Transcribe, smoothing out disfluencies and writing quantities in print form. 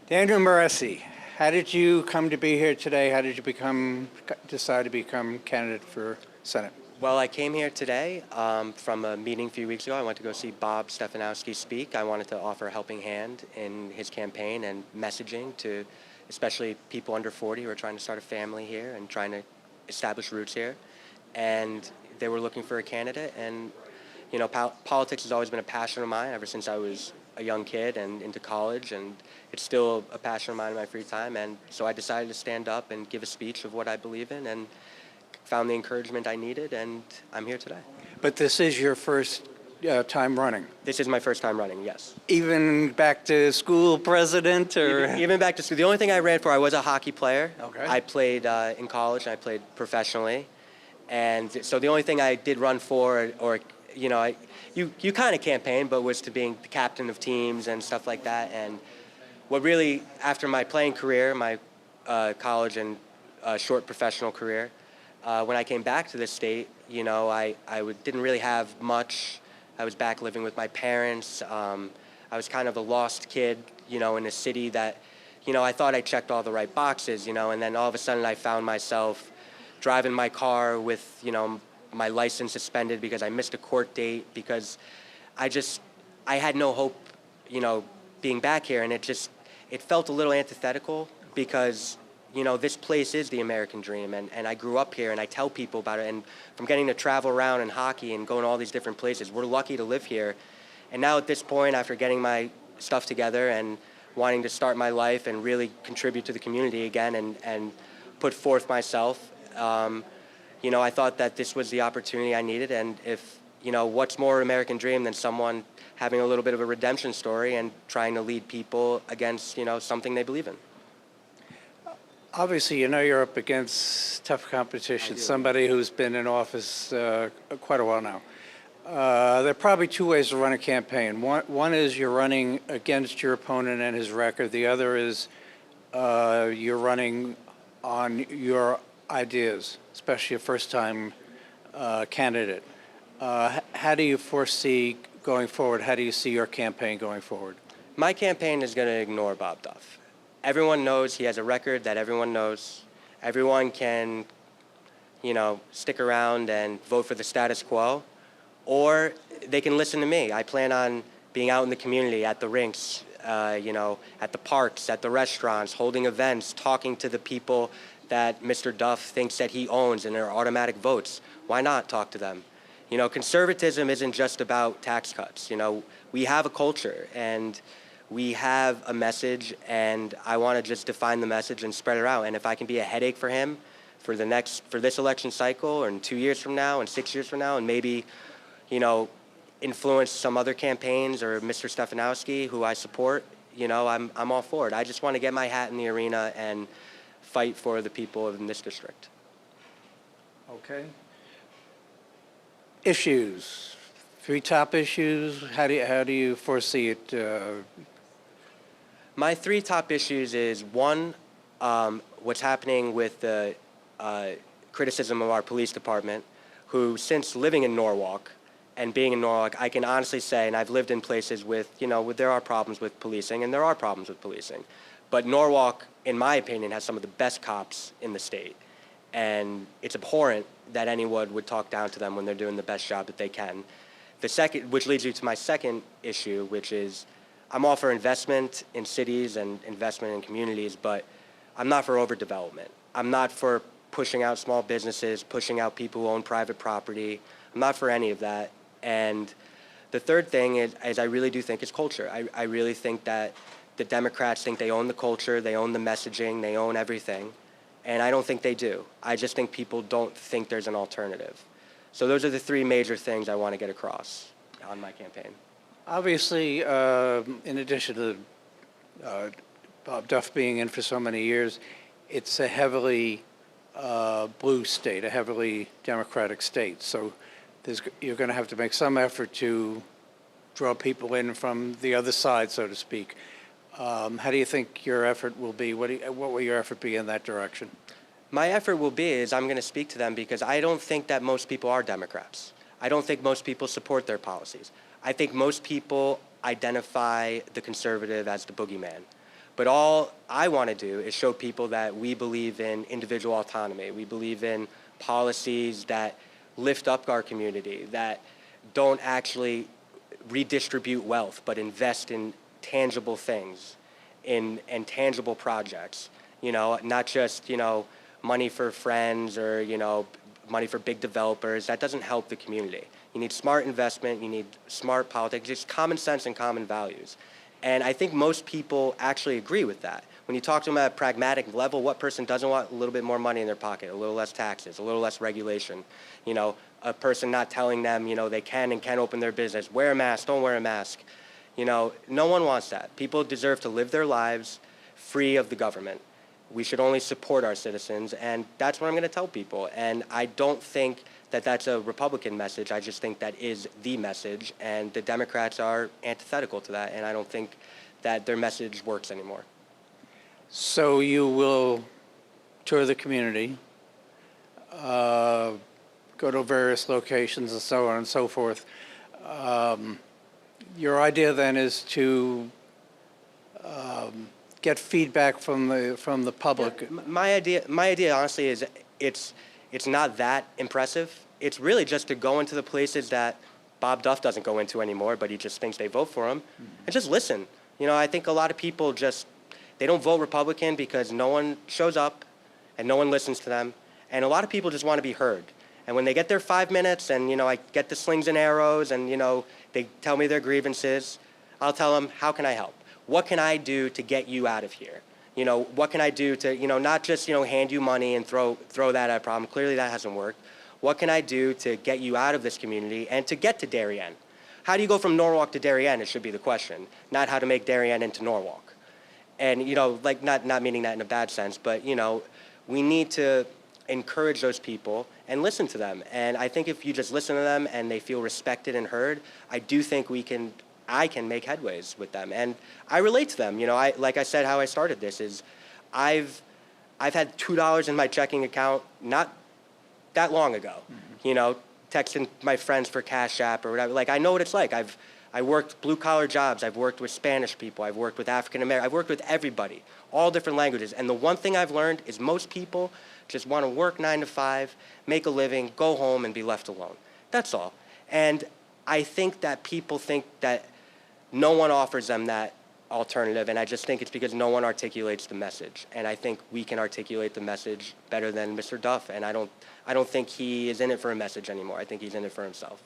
Daniel Miressi, how did you come to be here today? How did you decide to become candidate for Senate? Well, I came here today from a meeting a few weeks ago. I went to go see Bob Duff speak. I wanted to offer a helping hand in his campaign and messaging to especially people under 40 who are trying to start a family here and trying to establish roots here. And they were looking for a candidate. And, you know, politics has always been a passion of mine ever since I was a young kid and into college. And it's still a passion of mine in my free time. And so I decided to stand up and give a speech of what I believe in, and found the encouragement I needed, and I'm here today. But this is your first time running? This is my first time running, yes. Even back to school president, or? Even back to school. The only thing I ran for, I was a hockey player. Okay. I played in college, and I played professionally. And so the only thing I did run for, or you know, you kind of campaign, but was to being the captain of teams and stuff like that. And what really, after my playing career, my college and short professional career, when I came back to this state, you know, I didn't really have much. I was back living with my parents. I was kind of a lost kid, you know, in a city that, you know, I thought I checked all the right boxes, you know, and then all of a sudden I found myself driving my car with, you know, my license suspended because I missed a court date, because I had no hope, you know, being back here, and it felt a little antithetical because, you know, this place is the American dream, and I grew up here, and I tell people about it, and from getting to travel around in hockey and going to all these different places, we're lucky to live here. And now at this point, after getting my stuff together and wanting to start my life and really contribute to the community again and put forth myself, you know, I thought that this was the opportunity I needed. And if, you know, what's more American dream than someone having a little bit of a redemption story and trying to lead people against, you know, something they believe in. Obviously, you know you're up against tough competition, somebody who's been in office quite a while now. There are probably two ways to run a campaign. One is you're running against your opponent and his record. The other is you're running on your ideas, especially a first-time candidate. How do you foresee going forward? How do you see your campaign going forward? My campaign is going to ignore Bob Duff. Everyone knows he has a record that everyone knows. Everyone can, you know, stick around and vote for the status quo, or they can listen to me. I plan on being out in the community, at the rinks, you know, at the parks, at the restaurants, holding events, talking to the people that Mr. Duff thinks that he owns and are automatic votes. Why not talk to them? You know, conservatism isn't just about tax cuts. You know, we have a culture, and we have a message, and I want to just define the message and spread it out. And if I can be a headache for him for this election cycle, or in 2 years from now and 6 years from now, and maybe, you know, influence some other campaigns or Mr. Stefanowski, who I support, you know, I'm all for it. I just want to get my hat in the arena and fight for the people in this district. Okay. Issues. 3 top issues. How do you foresee it? My 3 top issues is, one, what's happening with the criticism of our police department, who, since living in Norwalk and being in Norwalk, I can honestly say, and I've lived in places with, you know, there are problems with policing, and there are problems with policing. But Norwalk, in my opinion, has some of the best cops in the state. And it's abhorrent that anyone would talk down to them when they're doing the best job that they can. The second, which leads you to my second issue, which is, I'm all for investment in cities and investment in communities, but I'm not for overdevelopment. I'm not for pushing out small businesses, pushing out people who own private property. I'm not for any of that. And the third thing is I really do think it's culture. I really think that the Democrats think they own the culture, they own the messaging, they own everything. And I don't think they do. I just think people don't think there's an alternative. So those are the 3 major things I want to get across on my campaign. Obviously, in addition to Bob Duff being in for so many years, it's a heavily blue state, a heavily Democratic state. So you're going to have to make some effort to draw people in from the other side, so to speak. How do you think your effort will be? What will your effort be in that direction? My effort will be is I'm going to speak to them, because I don't think that most people are Democrats. I don't think most people support their policies. I think most people identify the conservative as the boogeyman. But all I want to do is show people that we believe in individual autonomy. We believe in policies that lift up our community, that don't actually redistribute wealth, but invest in tangible things, in tangible projects. You know, not just, you know, money for friends or, you know, money for big developers. That doesn't help the community. You need smart investment, you need smart politics, just common sense and common values. And I think most people actually agree with that. When you talk to them at a pragmatic level, what person doesn't want a little bit more money in their pocket, a little less taxes, a little less regulation? You know, a person not telling them, you know, they can and can't open their business. Wear a mask, don't wear a mask. You know, no one wants that. People deserve to live their lives free of the government. We should only support our citizens, and that's what I'm going to tell people. And I don't think that that's a Republican message. I just think that is the message, and the Democrats are antithetical to that, and I don't think that their message works anymore. So you will tour the community, go to various locations and so on and so forth. Your idea then is to get feedback from the public. Yeah, my idea honestly is it's not that impressive. It's really just to go into the places that Bob Duff doesn't go into anymore, but he just thinks they vote for him, and just listen. You know, I think a lot of people they don't vote Republican because no one shows up and no one listens to them, and a lot of people just want to be heard. And when they get their 5 minutes and, you know, I get the slings and arrows and, you know, they tell me their grievances, I'll tell them, how can I help? What can I do to get you out of here? You know, what can I do to, you know, not just, you know, hand you money and throw that at a problem. Clearly that hasn't worked. What can I do to get you out of this community and to get to Darien? How do you go from Norwalk to Darien? It should be the question, not how to make Darien into Norwalk. And, you know, like not meaning that in a bad sense, but, you know, we need to encourage those people and listen to them. And I think if you just listen to them and they feel respected and heard, I do think I can make headways with them. And I relate to them. You know, like I said, how I started this is I've had $2 in my checking account not that long ago, you know, texting my friends for Cash App or whatever. Like, I know what it's like. I worked blue-collar jobs. I've worked with Spanish people. I've worked with African American. I've worked with everybody, all different languages. And the one thing I've learned is most people just want to work 9 to 5, make a living, go home, and be left alone. That's all. And I think that people think that no one offers them that alternative, and I just think it's because no one articulates the message. And I think we can articulate the message better than Mr. Duff, and I don't think he is in it for a message anymore. I think he's in it for himself.